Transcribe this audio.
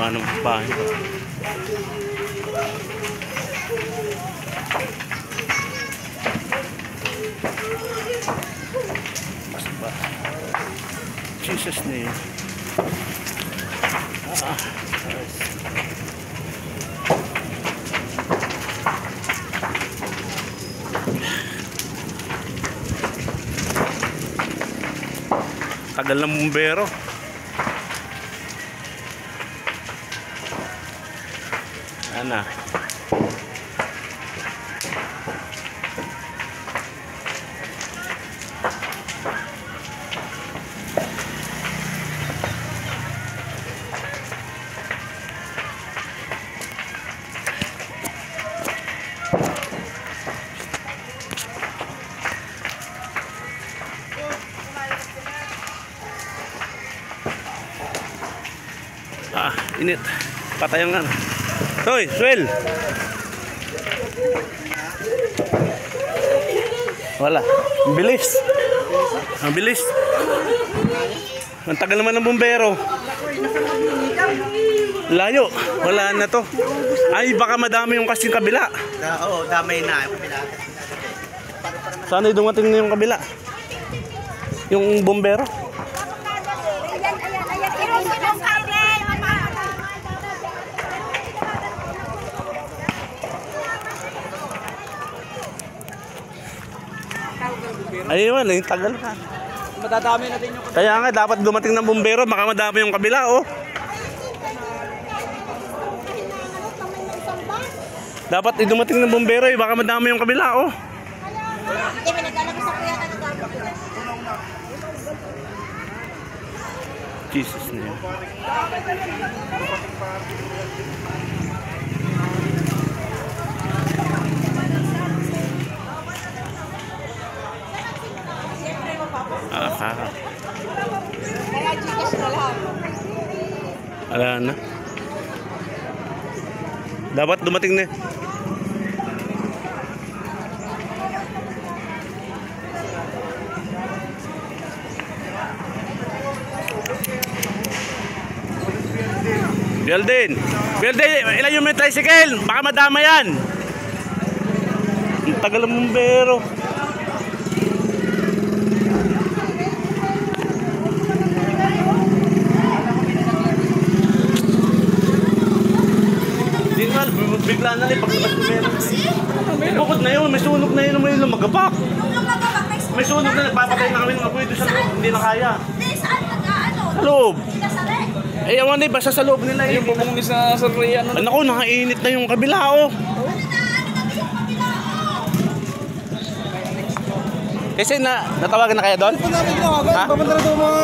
Mga ng bahay. Jesus name. Tagal ng bumbero. Ana. Init. Patay ang ano. Hoy, Swel. Wala. Ang bilis. Ang bilis. Ang tagal naman ng bumbero. Layo. Wala na to. Ay, baka madami yung kasing kabila. Oo, damay na. Sana dumating na yung kabila. Yung bumbero. Ayun, yung tagal ka. Madadami na din yung... Kaya nga, dapat dumating ng bumbero, baka madami yung kabila, oh. Dapat dumating ng bumbero, baka madami yung kabila, oh. Jesus na yun. Kaya Gcash na lang. Wala na. Dapat dumating na. Bieldin! Bieldin! Ilan yung may tricycle? Baka madama yan! Ang tagal ng bumbero. Bigla na rin paglabas ko meron. Bukod na yun, may sunog na yun, may lumagapak. May sunog na, nagpapatay na kami ng apoy doon sa loob, hindi na kaya. Sa loob. Eh, ewan na, basta sa loob nila yun. Yung bubong ni sa Rian. Naku, nakainit na yung kabila, oh. Kasi natawagan na kaya doon? Ito namin ginawagan, papunta na doon mga